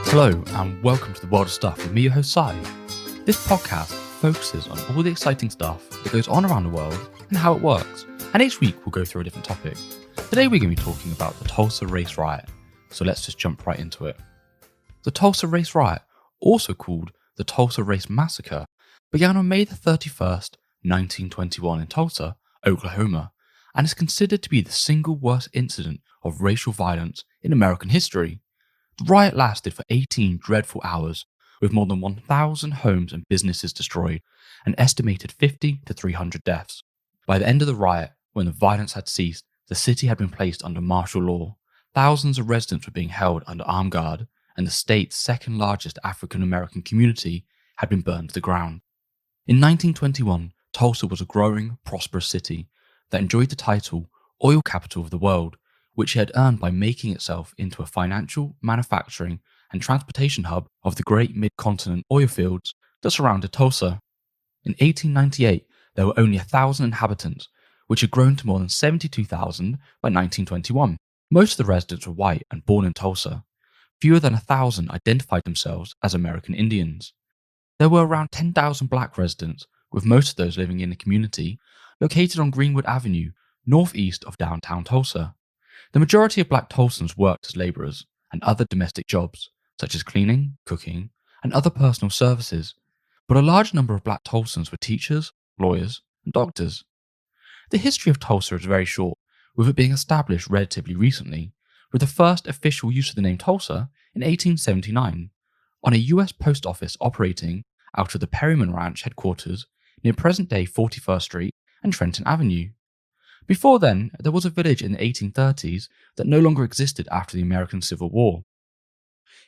Hello and welcome to the World of Stuff with me, your host Sai. This podcast focuses on all the exciting stuff that goes on around the world and how it works, and each week we'll go through a different topic. Today we're going to be talking about the Tulsa Race Riot, so let's just jump right into it. The Tulsa Race Riot, also called the Tulsa Race Massacre, began on May 31st, 1921 in Tulsa, Oklahoma, and is considered to be the single worst incident of racial violence in American history. The riot lasted for 18 dreadful hours, with more than 1,000 homes and businesses destroyed, and estimated 50 to 300 deaths. By the end of the riot, when the violence had ceased, the city had been placed under martial law. Thousands of residents were being held under armed guard, and the state's second largest African American community had been burned to the ground. In 1921, Tulsa was a growing, prosperous city that enjoyed the title Oil Capital of the World, which it had earned by making itself into a financial, manufacturing, and transportation hub of the great mid-continent oil fields that surrounded Tulsa. In 1898, there were only 1,000 inhabitants, which had grown to more than 72,000 by 1921. Most of the residents were white and born in Tulsa. Fewer than 1,000 identified themselves as American Indians. There were around 10,000 black residents, with most of those living in the community located on Greenwood Avenue, northeast of downtown Tulsa. The majority of black Tulsans worked as labourers and other domestic jobs, such as cleaning, cooking, and other personal services, but a large number of black Tulsans were teachers, lawyers, and doctors. The history of Tulsa is very short, with it being established relatively recently, with the first official use of the name Tulsa in 1879, on a US post office operating out of the Perryman Ranch headquarters near present-day 41st Street and Trenton Avenue. Before then, there was a village in the 1830s that no longer existed after the American Civil War.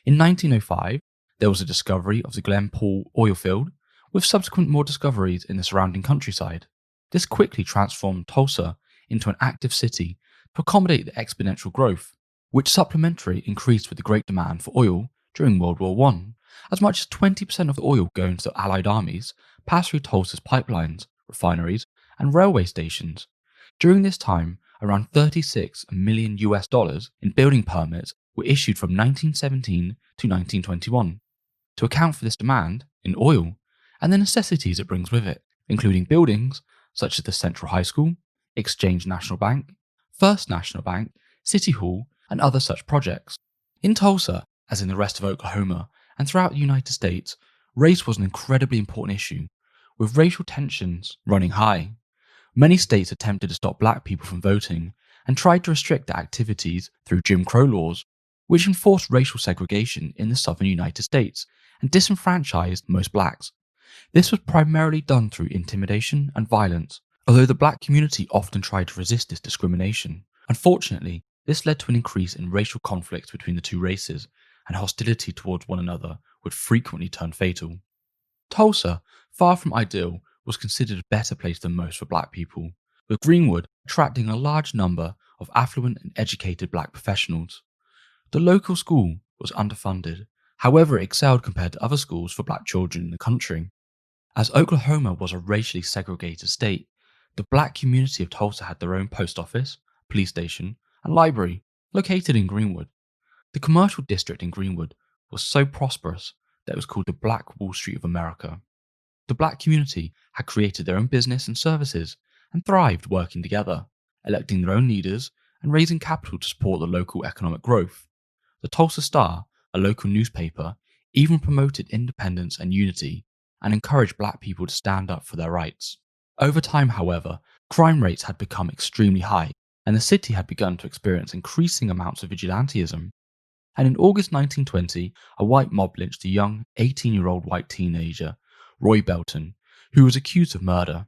In 1905, there was a discovery of the Glen Paul oil field, with subsequent more discoveries in the surrounding countryside. This quickly transformed Tulsa into an active city to accommodate the exponential growth, which supplementary increased with the great demand for oil during World War I. As much as 20% of the oil going to the Allied armies passed through Tulsa's pipelines, refineries, and railway stations. During this time, around $36 million in building permits were issued from 1917 to 1921 to account for this demand in oil and the necessities it brings with it, including buildings such as the Central High School, Exchange National Bank, First National Bank, City Hall, and other such projects. In Tulsa, as in the rest of Oklahoma and throughout the United States, race was an incredibly important issue, with racial tensions running high. Many states attempted to stop black people from voting and tried to restrict their activities through Jim Crow laws, which enforced racial segregation in the southern United States and disenfranchised most blacks. This was primarily done through intimidation and violence, although the black community often tried to resist this discrimination. Unfortunately, this led to an increase in racial conflicts between the two races, and hostility towards one another would frequently turn fatal. Tulsa, far from ideal, was considered a better place than most for black people, with Greenwood attracting a large number of affluent and educated black professionals. The local school was underfunded, however it excelled compared to other schools for black children in the country. As Oklahoma was a racially segregated state, the black community of Tulsa had their own post office, police station, and library, located in Greenwood. The commercial district in Greenwood was so prosperous that it was called the Black Wall Street of America. The black community had created their own business and services and thrived working together, electing their own leaders and raising capital to support the local economic growth. The Tulsa Star, a local newspaper, even promoted independence and unity and encouraged black people to stand up for their rights. Over time, however, crime rates had become extremely high and the city had begun to experience increasing amounts of vigilantism. And in August 1920, a white mob lynched a young 18-year-old white teenager, Roy Belton, who was accused of murder.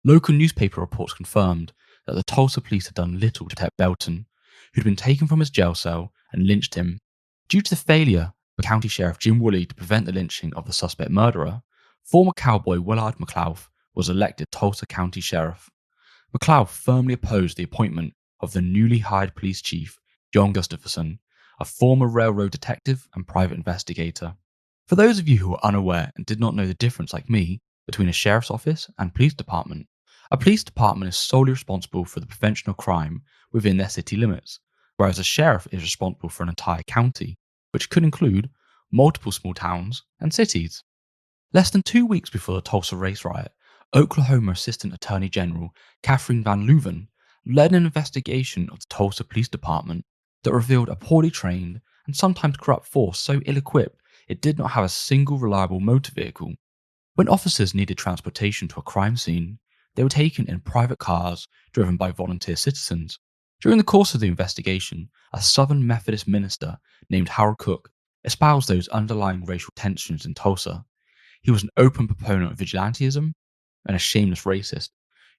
Local newspaper reports confirmed that the Tulsa police had done little to protect Belton, who'd been taken from his jail cell and lynched him. Due to the failure of County Sheriff Jim Woolley to prevent the lynching of the suspect murderer, former cowboy Willard McLeod was elected Tulsa County Sheriff. McLeod firmly opposed the appointment of the newly hired police chief, John Gustafson, a former railroad detective and private investigator. For those of you who are unaware and did not know the difference like me between a sheriff's office and police department, a police department is solely responsible for the prevention of crime within their city limits, whereas a sheriff is responsible for an entire county, which could include multiple small towns, and cities. Less than 2 weeks before the Tulsa race riot, Oklahoma Assistant Attorney General Catherine Van Leuven led an investigation of the Tulsa Police Department that revealed a poorly trained and sometimes corrupt force so ill-equipped it did not have a single reliable motor vehicle. When officers needed transportation to a crime scene, they were taken in private cars driven by volunteer citizens. During the course of the investigation, a Southern Methodist minister named Harold Cook espoused those underlying racial tensions in Tulsa. He was an open proponent of vigilantism and a shameless racist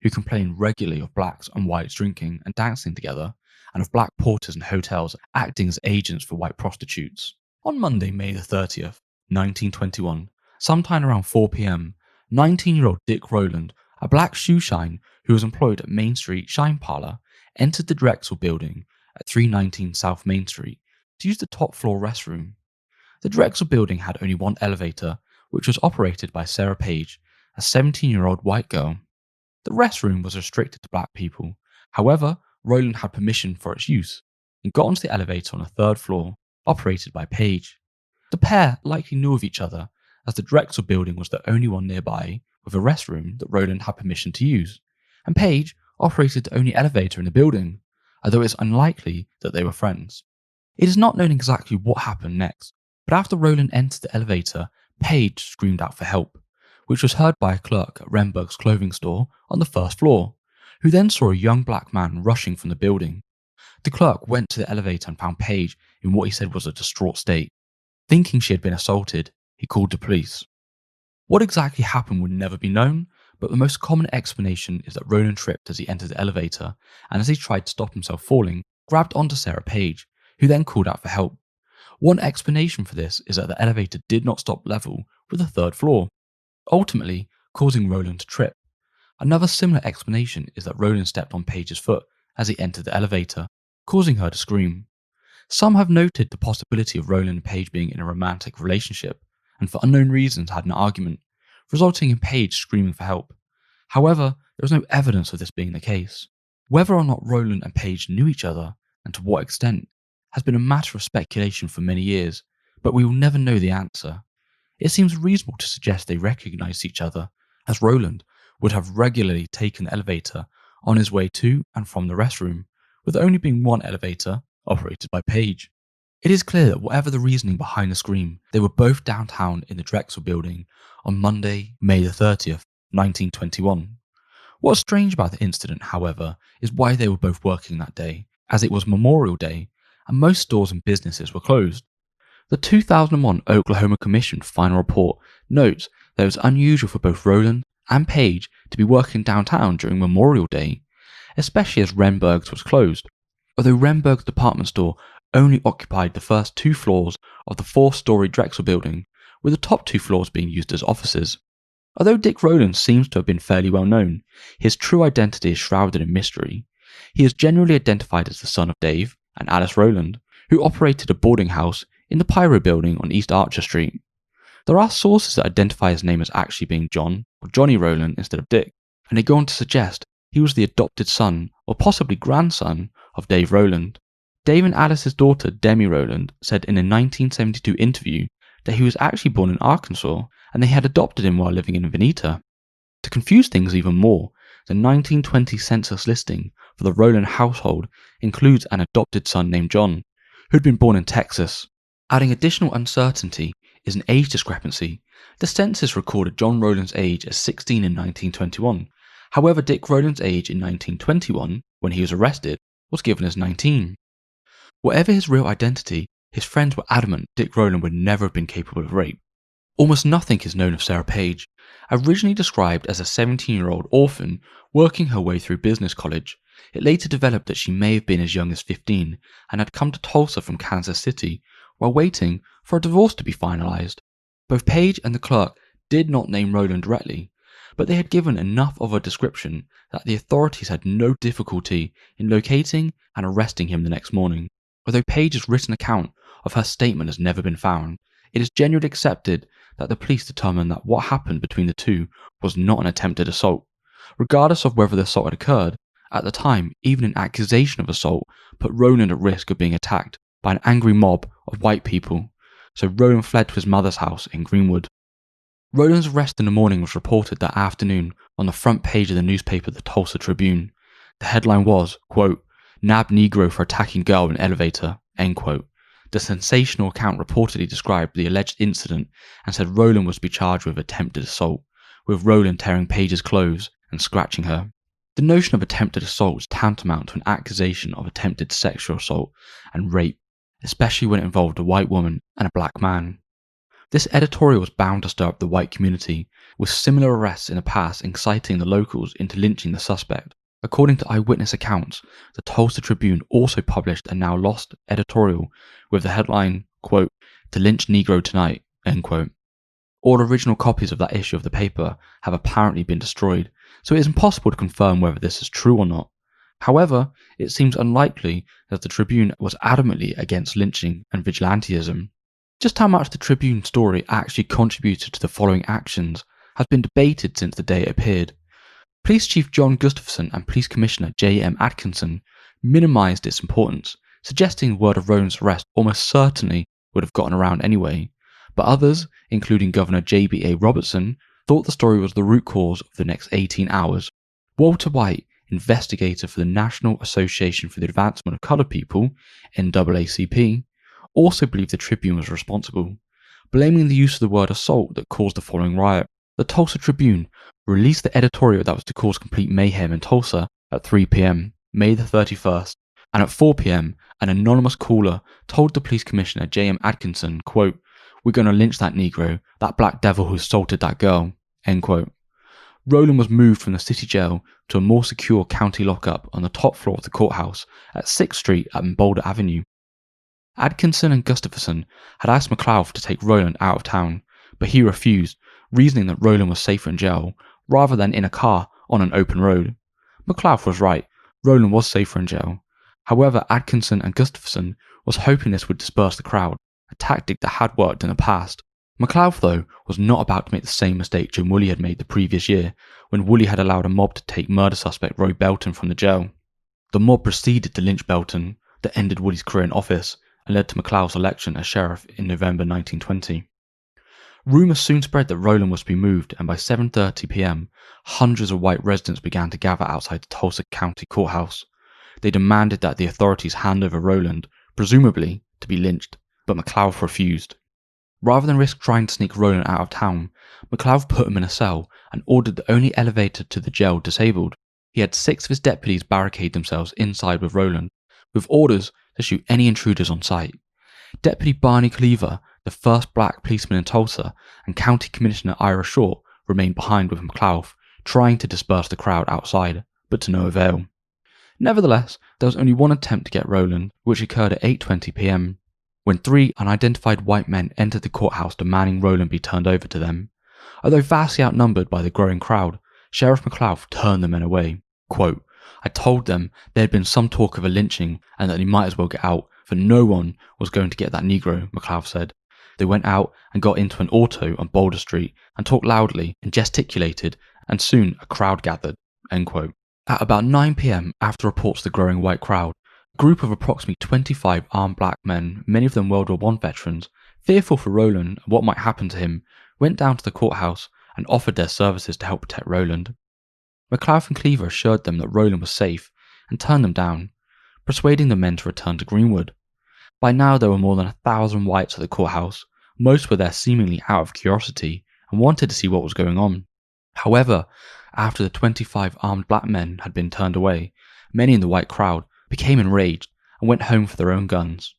who complained regularly of blacks and whites drinking and dancing together, and of black porters in hotels acting as agents for white prostitutes. On Monday, May the 30th, 1921, sometime around 4 p.m., 19-year-old Dick Rowland, a black shoe shine who was employed at Main Street Shine Parlor, entered the Drexel building at 319 South Main Street to use the top floor restroom. The Drexel building had only one elevator, which was operated by Sarah Page, a 17-year-old white girl. The restroom was restricted to black people. However, Rowland had permission for its use and got onto the elevator on the third floor, operated by Page. The pair likely knew of each other, as the Drexel building was the only one nearby with a restroom that Rowland had permission to use, and Page operated the only elevator in the building, although it is unlikely that they were friends. It is not known exactly what happened next, but after Rowland entered the elevator, Page screamed out for help, which was heard by a clerk at Renberg's clothing store on the first floor, who then saw a young black man rushing from the building. The clerk went to the elevator and found Page in what he said was a distraught state. Thinking she had been assaulted, he called the police. What exactly happened would never be known, but the most common explanation is that Rowland tripped as he entered the elevator, and as he tried to stop himself falling, grabbed onto Sarah Page, who then called out for help. One explanation for this is that the elevator did not stop level with the third floor, ultimately causing Rowland to trip. Another similar explanation is that Rowland stepped on Page's foot as he entered the elevator, causing her to scream. Some have noted the possibility of Rowland and Page being in a romantic relationship, and for unknown reasons had an argument, resulting in Page screaming for help. However, there is no evidence of this being the case. Whether or not Rowland and Page knew each other, and to what extent, has been a matter of speculation for many years, but we will never know the answer. It seems reasonable to suggest they recognized each other, as Rowland would have regularly taken the elevator on his way to and from the restroom, with only being one elevator operated by Page. It is clear that whatever the reasoning behind the scream, they were both downtown in the Drexel building on Monday, May the 30th, 1921. What's strange about the incident, however, is why they were both working that day, as it was Memorial Day and most stores and businesses were closed. The 2001 Oklahoma Commission final report notes that it was unusual for both Rowland and Page to be working downtown during Memorial Day, especially as Renberg's was closed. Although Renberg's department store only occupied the first 2 floors of the 4-story Drexel building, with the top 2 floors being used as offices. Although Dick Rowland seems to have been fairly well known, his true identity is shrouded in mystery. He is generally identified as the son of Dave and Alice Rowland, who operated a boarding house in the Pyro building on East Archer Street. There are sources that identify his name as actually being John or Johnny Rowland instead of Dick, and they go on to suggest he was the adopted son or possibly grandson of Dave Rowland. Dave and Alice's daughter Demi Rowland said in a 1972 interview that he was actually born in Arkansas and they had adopted him while living in Vinita. To confuse things even more, the 1920 census listing for the Rowland household includes an adopted son named John, who had been born in Texas. Adding additional uncertainty is an age discrepancy. The census recorded John Rowland's age as 16 in 1921. However, Dick Rowland's age in 1921, when he was arrested, was given as 19. Whatever his real identity, his friends were adamant Dick Rowland would never have been capable of rape. Almost nothing is known of Sarah Page, originally described as a 17-year-old orphan working her way through business college. It later developed that she may have been as young as 15 and had come to Tulsa from Kansas City while waiting for a divorce to be finalized. Both Page and the clerk did not name Rowland directly, but they had given enough of a description that the authorities had no difficulty in locating and arresting him the next morning. Although Page's written account of her statement has never been found, it is generally accepted that the police determined that what happened between the two was not an attempted assault. Regardless of whether the assault had occurred, at the time, even an accusation of assault put Rowland at risk of being attacked by an angry mob of white people. so Rowland fled to his mother's house in Greenwood. Rowland's arrest in the morning was reported that afternoon on the front page of the newspaper The Tulsa Tribune. The headline was, quote, "Nabbed Negro for attacking girl in elevator," end quote. The sensational account reportedly described the alleged incident and said Rowland was to be charged with attempted assault, with Rowland tearing Paige's clothes and scratching her. The notion of attempted assault was tantamount to an accusation of attempted sexual assault and rape, especially when it involved a white woman and a black man. This editorial was bound to stir up the white community, with similar arrests in the past inciting the locals into lynching the suspect. According to eyewitness accounts, the Tulsa Tribune also published a now lost editorial with the headline, quote, "To lynch Negro tonight," end quote. All original copies of that issue of the paper have apparently been destroyed, so it is impossible to confirm whether this is true or not. However, it seems unlikely that the Tribune was adamantly against lynching and vigilantism. Just how much the Tribune story actually contributed to the following actions has been debated since the day it appeared. Police Chief John Gustafson and Police Commissioner J.M. Atkinson minimised its importance, suggesting word of Rowland's arrest almost certainly would have gotten around anyway, but others, including Governor J.B.A. Robertson, thought the story was the root cause of the next 18 hours. Walter White, investigator for the National Association for the Advancement of Coloured People, NAACP, also believed the Tribune was responsible, blaming the use of the word assault that caused the following riot. The Tulsa Tribune released the editorial that was to cause complete mayhem in Tulsa at 3 p.m, May the 31st, and at 4 p.m, an anonymous caller told the police commissioner J.M. Atkinson, quote, "We're going to lynch that Negro, that black devil who assaulted that girl," end quote. Rowland was moved from the city jail to a more secure county lockup on the top floor of the courthouse at 6th Street and Boulder Avenue. Atkinson and Gustafson had asked McLeod to take Rowland out of town, but he refused, reasoning that Rowland was safer in jail rather than in a car on an open road. McLeod was right, Rowland was safer in jail. However, Atkinson and Gustafson was hoping this would disperse the crowd, a tactic that had worked in the past. McLeod, though, was not about to make the same mistake Jim Woolley had made the previous year, when Woolley had allowed a mob to take murder suspect Roy Belton from the jail. The mob proceeded to lynch Belton, that ended Woolley's career in office, and led to McLeod's election as sheriff in November 1920. Rumours soon spread that Rowland was to be moved, and by 7:30 p.m, hundreds of white residents began to gather outside the Tulsa County Courthouse. They demanded that the authorities hand over Rowland, presumably to be lynched, but McLeod refused. Rather than risk trying to sneak Rowland out of town, McLeod put him in a cell and ordered the only elevator to the jail disabled. He had 6 of his deputies barricade themselves inside with Rowland, with orders to shoot any intruders on sight. Deputy Barney Cleaver, the first black policeman in Tulsa, and County Commissioner Ira Short remained behind with McLeod, trying to disperse the crowd outside, but to no avail. Nevertheless, there was only one attempt to get Rowland, which occurred at 8:20 p.m, when 3 unidentified white men entered the courthouse demanding Rowland be turned over to them. Although vastly outnumbered by the growing crowd, Sheriff McLeod turned the men away. Quote, "I told them there had been some talk of a lynching and that they might as well get out, for no one was going to get that Negro," McLeod said. They went out and got into an auto on Boulder Street and talked loudly and gesticulated, and soon a crowd gathered, end quote. At about 9 p.m, after reports of the growing white crowd, a group of approximately 25 armed black men, many of them World War I veterans, fearful for Rowland and what might happen to him, went down to the courthouse and offered their services to help protect Rowland. McLeod and Cleaver assured them that Rowland was safe and turned them down, persuading the men to return to Greenwood. By now there were more than 1,000 whites at the courthouse. Most were there seemingly out of curiosity and wanted to see what was going on. However, after the 25 armed black men had been turned away, many in the white crowd became enraged and went home for their own guns.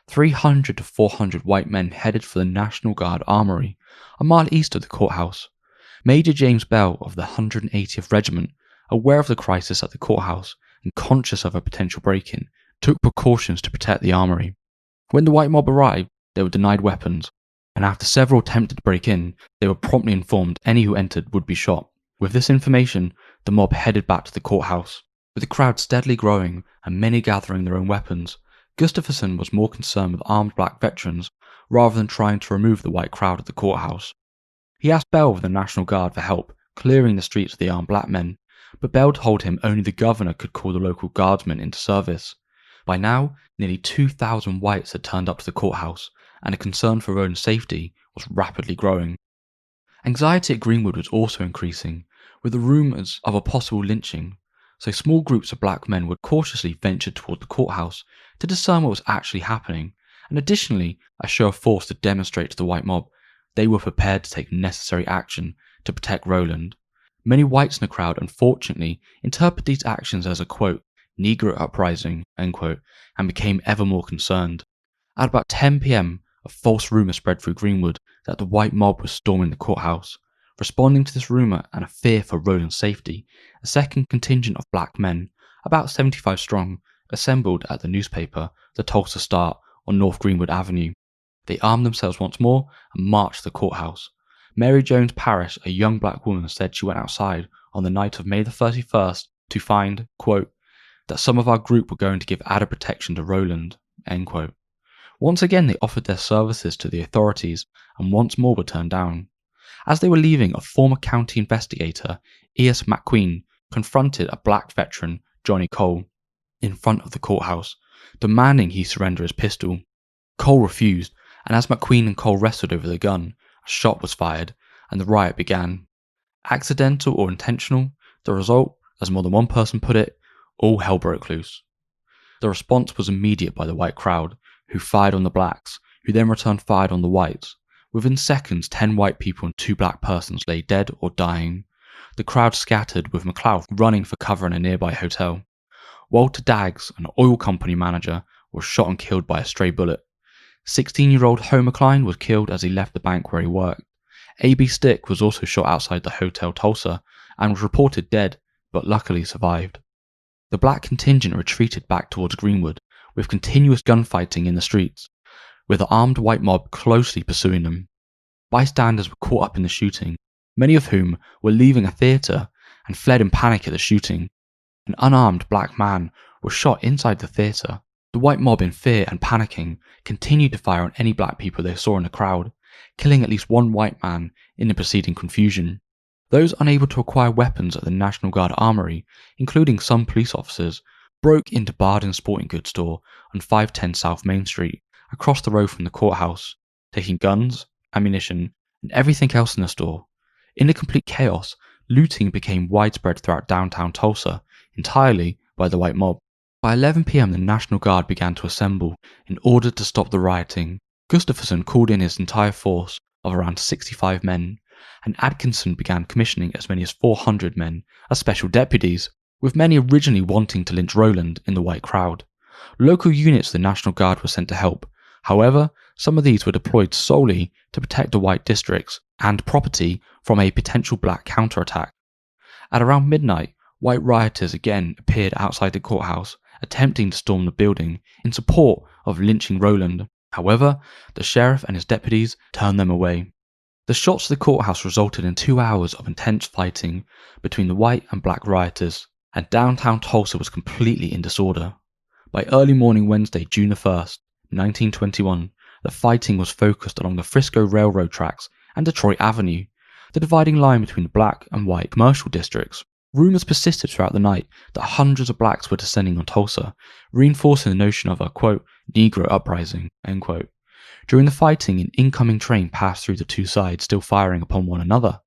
300 to 400 white men headed for the National Guard Armory, a mile east of the courthouse. Major James Bell of the 180th Regiment, aware of the crisis at the courthouse and conscious of a potential break-in, took precautions to protect the armory. When the white mob arrived, they were denied weapons, and after several attempted to break in, they were promptly informed any who entered would be shot. With this information, the mob headed back to the courthouse. With the crowd steadily growing and many gathering their own weapons, Gustafson was more concerned with armed black veterans rather than trying to remove the white crowd at the courthouse. He asked Bell of the National Guard for help clearing the streets of the armed black men, but Bell told him only the governor could call the local guardsmen into service. By now, nearly 2,000 whites had turned up to the courthouse, and a concern for Roland's safety was rapidly growing. Anxiety at Greenwood was also increasing, with the rumours of a possible lynching, so small groups of black men would cautiously venture toward the courthouse to discern what was actually happening, and additionally a show of force to demonstrate to the white mob they were prepared to take necessary action to protect Roland. Many whites in the crowd unfortunately interpreted these actions as a quote, Negro uprising, end quote, and became ever more concerned. At about 10 p.m, a false rumour spread through Greenwood that the white mob was storming the courthouse. Responding to this rumour and a fear for Roland's safety, a second contingent of black men, about 75 strong, assembled at the newspaper, the Tulsa Star, on North Greenwood Avenue. They armed themselves once more and marched to the courthouse. Mary Jones Parrish, a young black woman, said she went outside on the night of May the 31st to find, quote, that some of our group were going to give added protection to Roland, end quote. Once again they offered their services to the authorities and once more were turned down. As they were leaving, a former county investigator, E.S. McQueen, confronted a black veteran, Johnny Cole, in front of the courthouse, demanding he surrender his pistol. Cole refused, and as McQueen and Cole wrestled over the gun, a shot was fired, and the riot began. Accidental or intentional, the result, as more than one person put it, all hell broke loose. The response was immediate by the white crowd, who fired on the blacks, who then returned fired on the whites. Within seconds, 10 white people and 2 black persons lay dead or dying. The crowd scattered, with McLeod running for cover in a nearby hotel. Walter Daggs, an oil company manager, was shot and killed by a stray bullet. 16-year-old Homer Klein was killed as he left the bank where he worked. A.B. Stick was also shot outside the Hotel Tulsa and was reported dead, but luckily survived. The black contingent retreated back towards Greenwood, with continuous gunfighting in the streets, with the armed white mob closely pursuing them. Bystanders were caught up in the shooting, many of whom were leaving a theatre and fled in panic at the shooting. An unarmed black man was shot inside the theatre. The white mob, in fear and panicking, continued to fire on any black people they saw in the crowd, killing at least one white man in the preceding confusion. Those unable to acquire weapons at the National Guard Armory, including some police officers, broke into Barden's sporting goods store on 510 South Main Street, across the road from the courthouse, taking guns, ammunition, and everything else in the store. In the complete chaos, looting became widespread throughout downtown Tulsa, entirely by the white mob. By 11 p.m, the National Guard began to assemble in order to stop the rioting. Gustafson called in his entire force of around 65 men, and Atkinson began commissioning as many as 400 men as special deputies, with many originally wanting to lynch Roland in the white crowd. Local units of the National Guard were sent to help. However, some of these were deployed solely to protect the white districts and property from a potential black counterattack. At around midnight, white rioters again appeared outside the courthouse, attempting to storm the building in support of lynching Roland. However, the sheriff and his deputies turned them away. The shots to the courthouse resulted in 2 hours of intense fighting between the white and black rioters, and downtown Tulsa was completely in disorder. By early morning Wednesday, June the 1st, 1921, the fighting was focused along the Frisco Railroad tracks and Detroit Avenue, the dividing line between the black and white commercial districts. Rumours persisted throughout the night that hundreds of blacks were descending on Tulsa, reinforcing the notion of a, quote, Negro uprising, end quote. During the fighting, an incoming train passed through the two sides, still firing upon one another.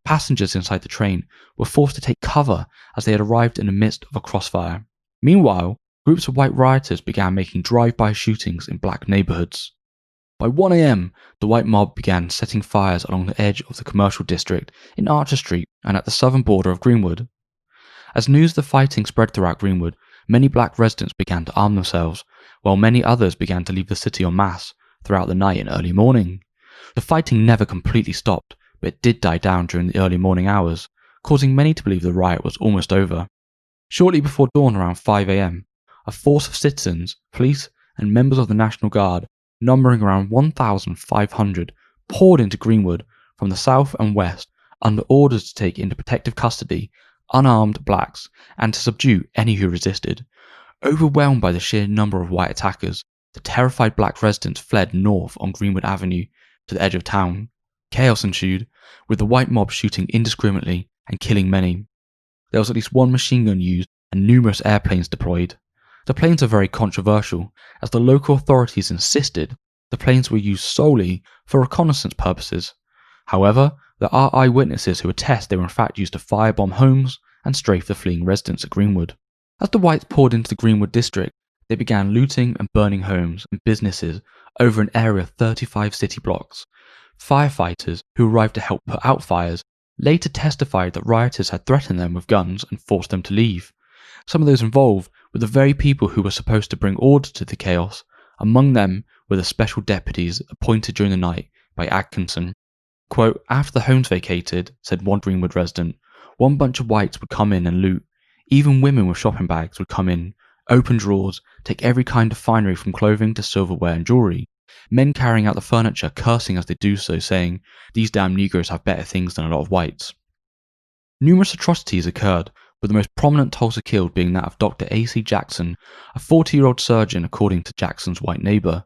Passengers inside the train were forced to take cover as they had arrived in the midst of a crossfire. Meanwhile, groups of white rioters began making drive-by shootings in black neighbourhoods. By 1 a.m, the white mob began setting fires along the edge of the commercial district in Archer Street and at the southern border of Greenwood. As news of the fighting spread throughout Greenwood, many black residents began to arm themselves, while many others began to leave the city en masse throughout the night and early morning. The fighting never completely stopped, but it did die down during the early morning hours, causing many to believe the riot was almost over. Shortly before dawn, around 5 a.m, a force of citizens, police, and members of the National Guard, numbering around 1,500, poured into Greenwood from the south and west under orders to take into protective custody unarmed blacks and to subdue any who resisted. Overwhelmed by the sheer number of white attackers, the terrified black residents fled north on Greenwood Avenue to the edge of town. Chaos ensued, with the white mob shooting indiscriminately and killing many. There was at least one machine gun used and numerous airplanes deployed. The planes are very controversial, as the local authorities insisted The planes were used solely for reconnaissance purposes. However, there are eyewitnesses who attest they were in fact used to firebomb homes and strafe the fleeing residents at Greenwood. As the whites poured into the Greenwood district, they began looting and burning homes and businesses over an area of 35 city blocks. Firefighters who arrived to help put out fires later testified that rioters had threatened them with guns and forced them to leave. Some of those involved were the very people who were supposed to bring order to the chaos. Among them were the special deputies appointed during the night by Atkinson. Quote, "After the homes vacated," said one Greenwood resident, "one bunch of whites would come in and loot. Even women with shopping bags would come in, open drawers, take every kind of finery from clothing to silverware and jewelry. Men carrying out the furniture cursing as they do so, saying, 'These damn Negroes have better things than a lot of whites.'" Numerous atrocities occurred, with the most prominent Tulsa killed being that of Dr. A.C. Jackson, a 40-year-old surgeon according to Jackson's white neighbor.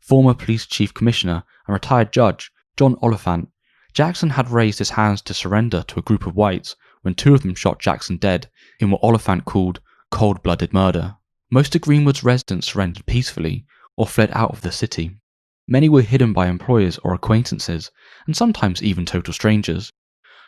Former police chief commissioner and retired judge John Oliphant. Jackson had raised his hands to surrender to a group of whites when two of them shot Jackson dead in what Oliphant called cold-blooded murder. Most of Greenwood's residents surrendered peacefully or fled out of the city. Many were hidden by employers or acquaintances, and sometimes even total strangers.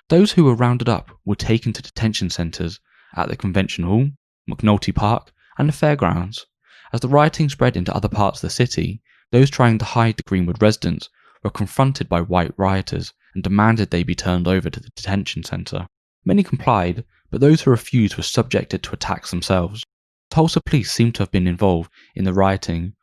Those who were rounded up were taken to detention centres at the Convention Hall, McNulty Park, and the fairgrounds. As the rioting spread into other parts of the city, those trying to hide the Greenwood residents were confronted by white rioters and demanded they be turned over to the detention centre. Many complied, but those who refused were subjected to attacks themselves. Tulsa police seem to have been involved in the rioting.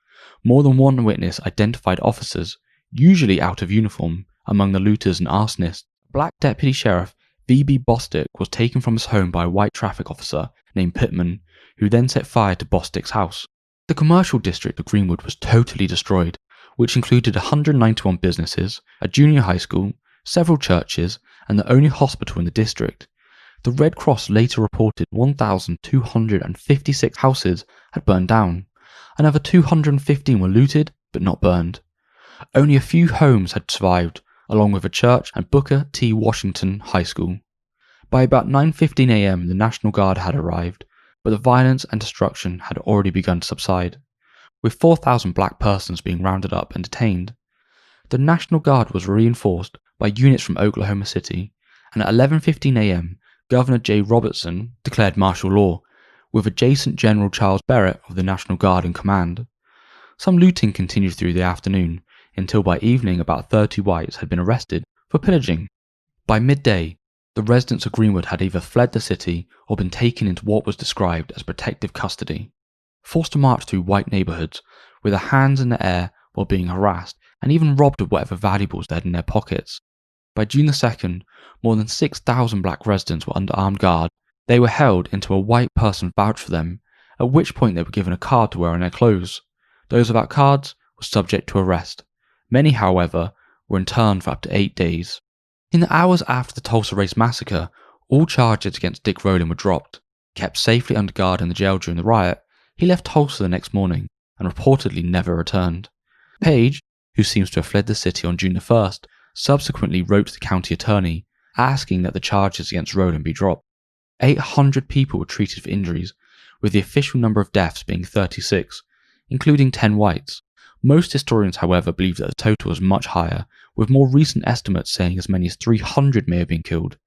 More than one witness identified officers, usually out of uniform, among the looters and arsonists. Black Deputy Sheriff V.B. Bostick was taken from his home by a white traffic officer named Pittman, who then set fire to Bostick's house. The commercial district of Greenwood was totally destroyed, which included 191 businesses, a junior high school, several churches, and the only hospital in the district. The Red Cross later reported 1,256 houses had burned down. Another 215 were looted, but not burned. Only a few homes had survived, along with a church and Booker T. Washington High School. By about 9:15 a.m. the National Guard had arrived, but the violence and destruction had already begun to subside, with 4,000 black persons being rounded up and detained. The National Guard was reinforced by units from Oklahoma City, and at 11:15 a.m. Governor J. Robertson declared martial law, with Adjutant General Charles Barrett of the National Guard in command. Some looting continued through the afternoon, until by evening about 30 whites had been arrested for pillaging. By midday, the residents of Greenwood had either fled the city or been taken into what was described as protective custody, forced to march through white neighbourhoods with their hands in the air while being harassed and even robbed of whatever valuables they had in their pockets. By June the 2nd, more than 6,000 black residents were under armed guard. They were held until a white person vouched for them, at which point they were given a card to wear on their clothes. Those without cards were subject to arrest. Many, however, were interned for up to 8 days. In the hours after the Tulsa Race Massacre, all charges against Dick Rowland were dropped. Kept safely under guard in the jail during the riot, he left Tulsa the next morning and reportedly never returned. Page, who seems to have fled the city on June the 1st, subsequently wrote to the county attorney asking that the charges against Rowland be dropped. 800 people were treated for injuries, with the official number of deaths being 36, including 10 whites. Most historians, however, believe that the total is much higher, with more recent estimates saying as many as 300 may have been killed.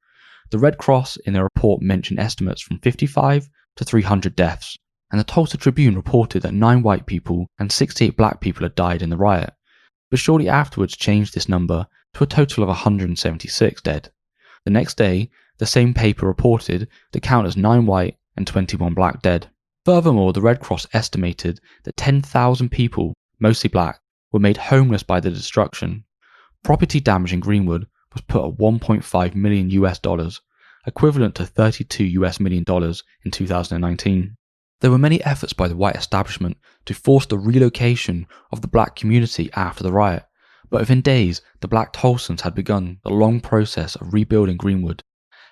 The Red Cross in their report mentioned estimates from 55 to 300 deaths, and the Tulsa Tribune reported that 9 white people and 68 black people had died in the riot, but shortly afterwards changed this number to a total of 176 dead. The next day, the same paper reported the count as 9 white and 21 black dead. Furthermore, the Red Cross estimated that 10,000 people, mostly black, were made homeless by the destruction. Property damage in Greenwood was put at $1.5 million US, equivalent to $32 million in 2019. There were many efforts by the white establishment to force the relocation of the black community after the riot, but within days the black Tulsans had begun the long process of rebuilding Greenwood.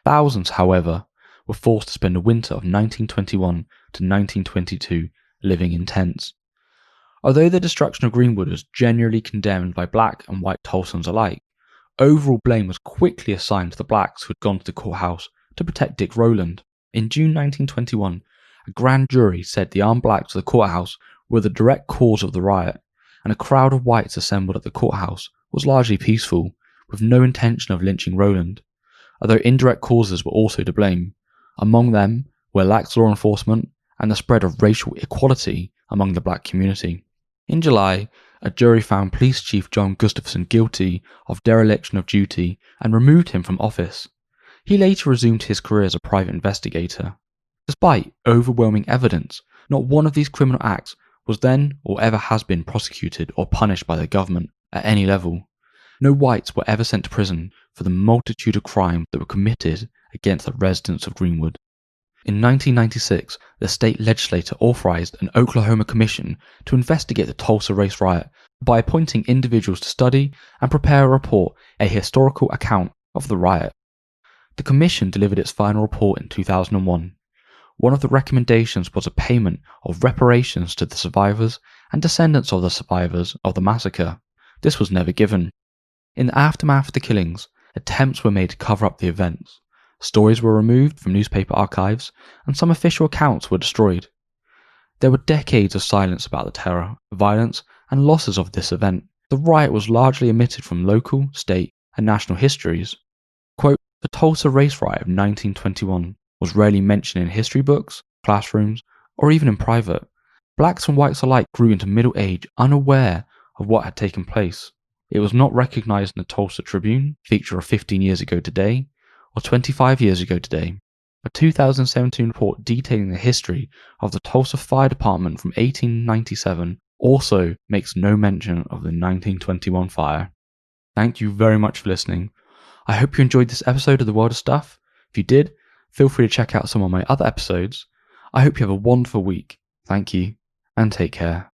Thousands, however, were forced to spend the winter of 1921 to 1922 living in tents. Although the destruction of Greenwood was generally condemned by black and white Tulsans alike, overall blame was quickly assigned to the blacks who had gone to the courthouse to protect Dick Rowland. In June 1921, a grand jury said the armed blacks of the courthouse were the direct cause of the riot, and a crowd of whites assembled at the courthouse was largely peaceful, with no intention of lynching Rowland, although indirect causes were also to blame. Among them were lax law enforcement and the spread of racial equality among the black community. In July, a jury found Police Chief John Gustafson guilty of dereliction of duty and removed him from office. He later resumed his career as a private investigator. Despite overwhelming evidence, not one of these criminal acts was then or ever has been prosecuted or punished by the government at any level. No whites were ever sent to prison for the multitude of crimes that were committed against the residents of Greenwood. In 1996, the state legislature authorized an Oklahoma commission to investigate the Tulsa race riot by appointing individuals to study and prepare a report, a historical account of the riot. The commission delivered its final report in 2001. One of the recommendations was a payment of reparations to the survivors and descendants of the survivors of the massacre. This was never given. In the aftermath of the killings, attempts were made to cover up the events. Stories were removed from newspaper archives, and some official accounts were destroyed. There were decades of silence about the terror, violence, and losses of this event. The riot was largely omitted from local, state, and national histories. Quote, the Tulsa race riot of 1921 was rarely mentioned in history books, classrooms, or even in private. Blacks and whites alike grew into middle age unaware of what had taken place. It was not recognized in the Tulsa Tribune, feature of 15 years ago today, or 25 years ago today. A 2017 report detailing the history of the Tulsa Fire Department from 1897 also makes no mention of the 1921 fire. Thank you very much for listening. I hope you enjoyed this episode of The World of Stuff. If you did, feel free to check out some of my other episodes. I hope you have a wonderful week. Thank you, and take care.